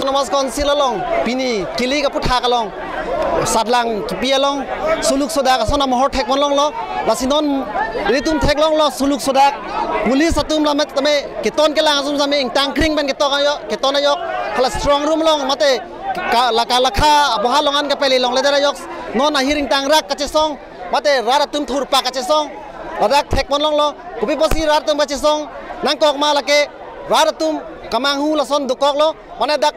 नमस्कार सिललों पिनी किली का पुठा कलों सादलांग किपियालों सुलुक सोदा का सोना मोहर ठेक मनलों लो लसिनोन रितुम ठेक लों लो सुलुक सोदा पुलिस सतुम ला मत तमे कितोन के लांग सुम इंग टांगक्रिंग बन कितोन आयो खला स्ट्रॉन्ग रूम लों मते लखा बहा लोंगान का पहले लों लेदर आयो नोन हिरिंग टांगराक कचे सोंग मते रारा तुम थुरपा कचे सोंग लदाक ठेक मनलों लो कुपी पसी रारा तुम कचे सोंग नंगकोक मा लके रारा तुम कमांगू लसन दुकोक लो मने दक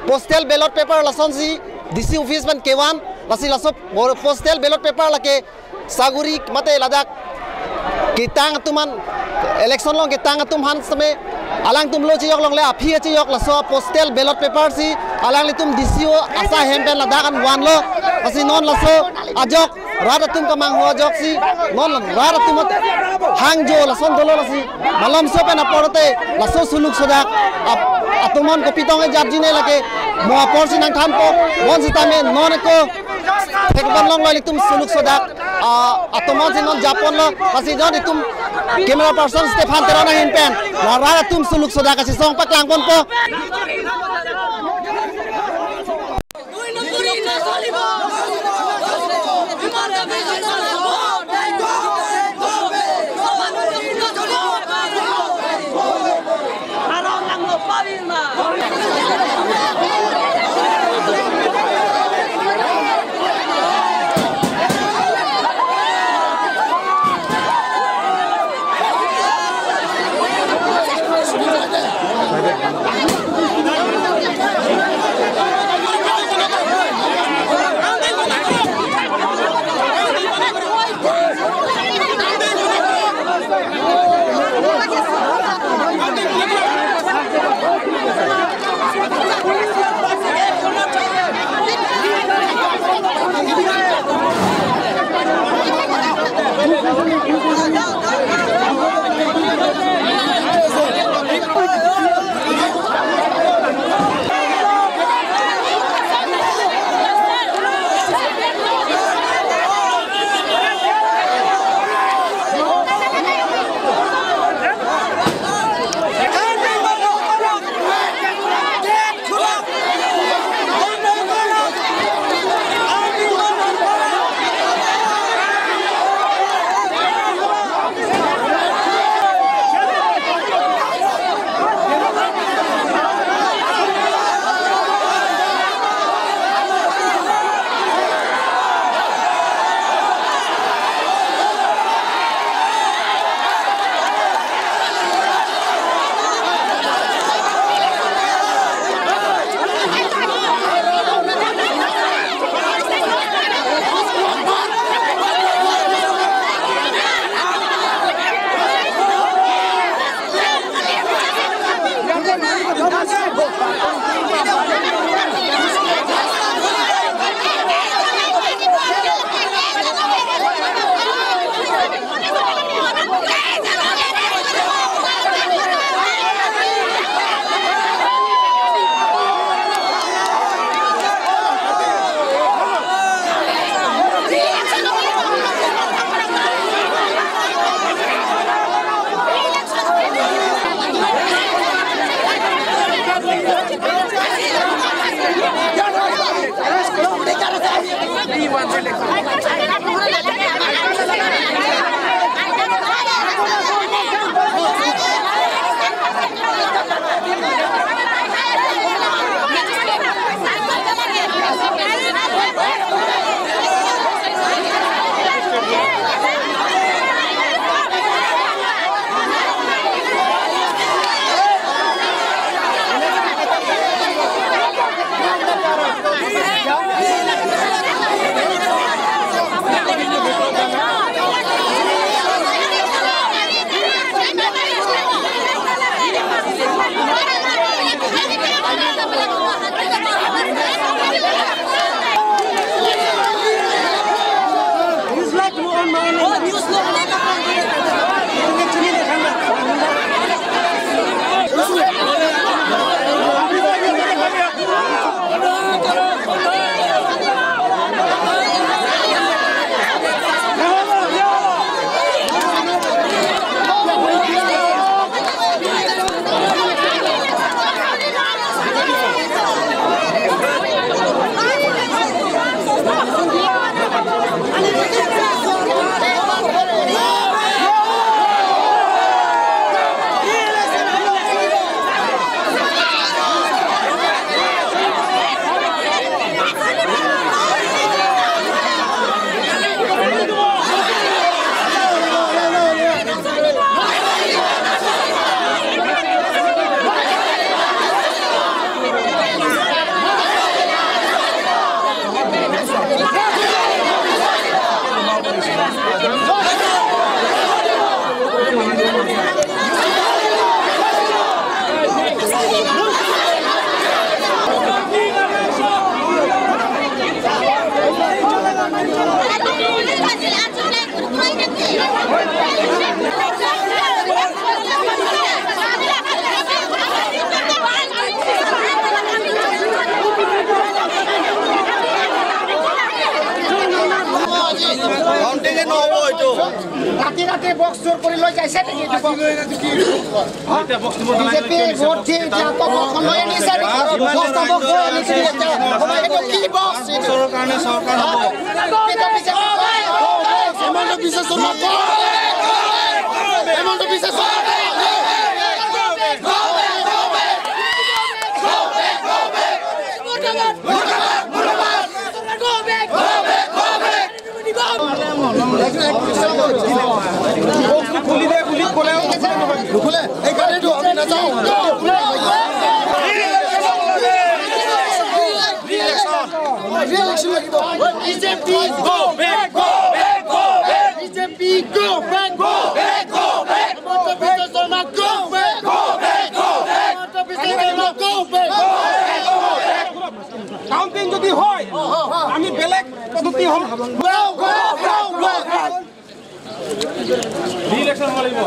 पोस्टल बैलेट पेपर लसन सी डीसी ऑफिस बन केवान लसी लसो पोस्टल बैलेट पेपर लके सागुरी मते लदाक कितांग तुमन इलेक्शन लोग कितांग तुम हन समय अलांग तुम लो चियोक लोग ले अफी चियोक लसो postal ballot paper C along ले तुम डीसी आसा हेम्पेन लदाक अन वन लो लसी नॉन लसो अजोक रारा तुम कमांग हुआ जोक सी नॉन रारा तुम हांग जो लसन दोलो लसी मलम सो पे न पड़ते लसो सुलुक सदाक अब अतुमन को पितोंगे जाबजीने लगे मोहपोर सी नंग थान को वन सिता में नॉन को ठेकबन लोग ले तुम सुलुक सदाक अतुमन सी नॉन जापन लो लसी जो तुम कैमरा पर्सन स्टेफान तेरा नहीं पेन रारा तुम सुलुक सदाक ऐसे सोंग पक लांग को বক্স চোৰ কৰি লৈ যাইছে নেকি বিজেপি ভোট দি জাতক লৈ আনিছে বক্স লৈ আনিছে কি বক্স কাৰণে চৰকাৰ হ'ব হেমন্ত বিশ্ব শৰ্মা হেমন্ত বিশ্ব BJP go back, go back, go back. BJP go back, go back, go back. Hemonto Biswa Sarma go back, go back, go back. Hemonto Biswa Sarma go back, go back, go back. Counting যদি হয় আমি বেলেগ পদ্ধতি হল Go, go, go, go. Reelection মালিব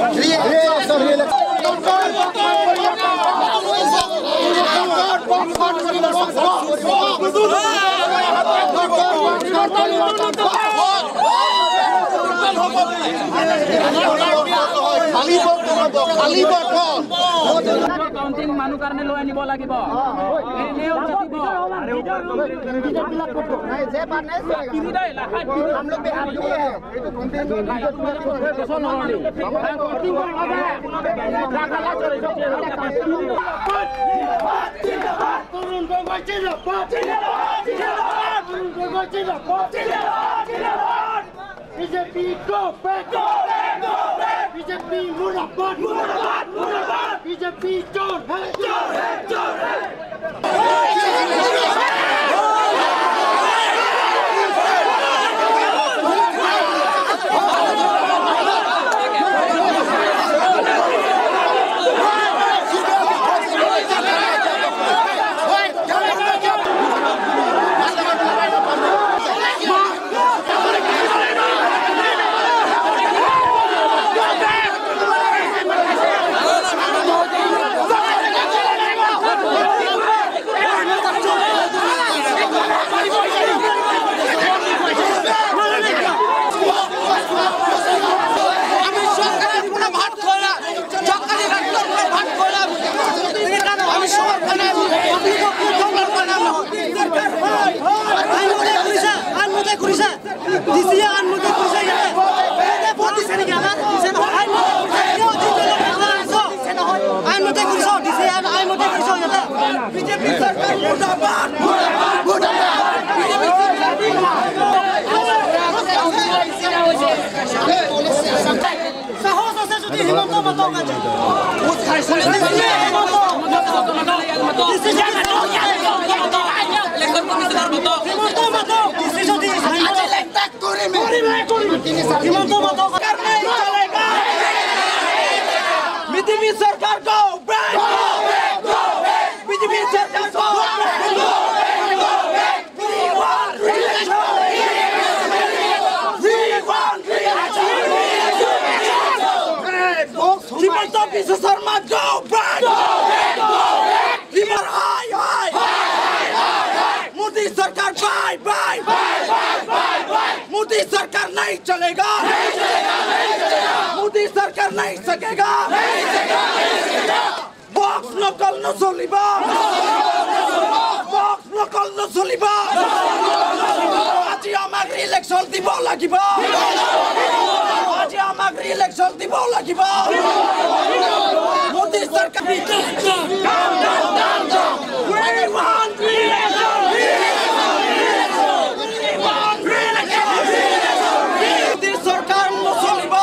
counting মানুহ কাৰণে লৈ আনিব লাগিব BJP go back, go back, go back. BJP murabad, murabad, murabad. BJP chor hai, chor hai, chor hai. BJP सरकार को बैक गो बैक बीजेपी सरकार को Hemonto Biswa Sarma go back, go back, go back. Himar high, high, high, high. Modi सरकार bye, bye, bye, bye, bye, bye. Modi सरकार नहीं चलेगा, नहीं चलेगा, नहीं चलेगा. मोदी सरकार नहीं सकेगा, नहीं सकेगा, नहीं सकेगा. Box नकल न चलिबा, box नकल न चलिबा. আজি আমাক রি-ইলেকশন দিব লাগিব. আজি আমাক রি-ইলেকশন দিব লাগিব. মোদি সরকার মোদি সরকার নচলিব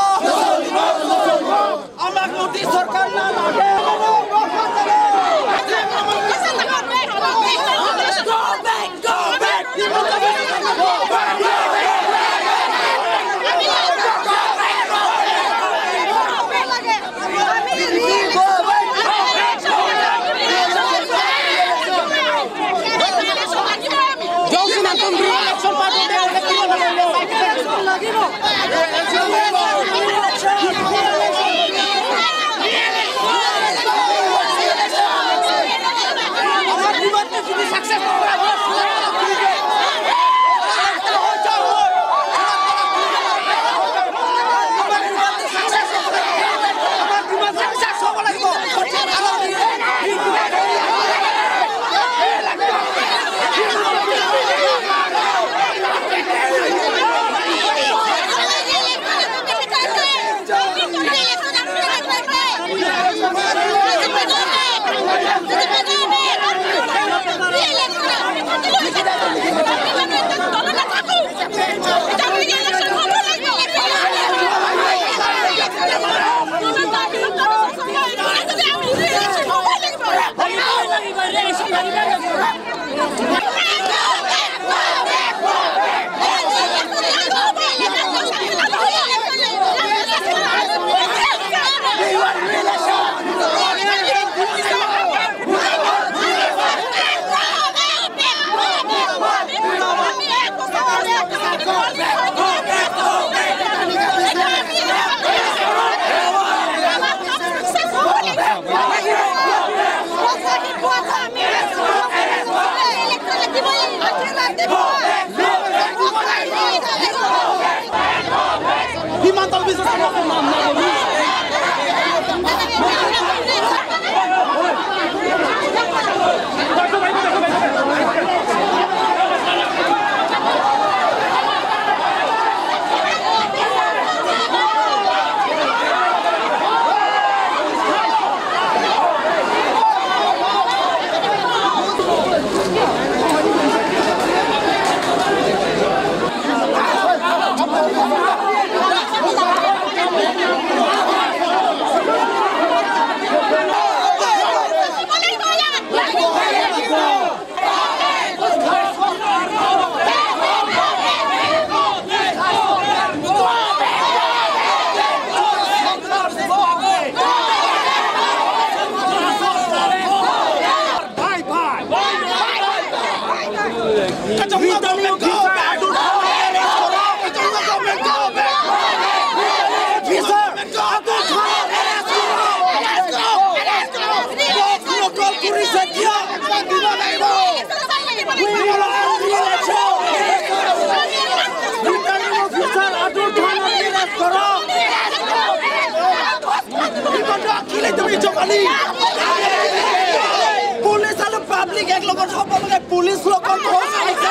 আমাক মোদি সরকার না লাগে পুলিশ আৰু পাব্লিক এক লগত সকলোকে পুলিশ লগত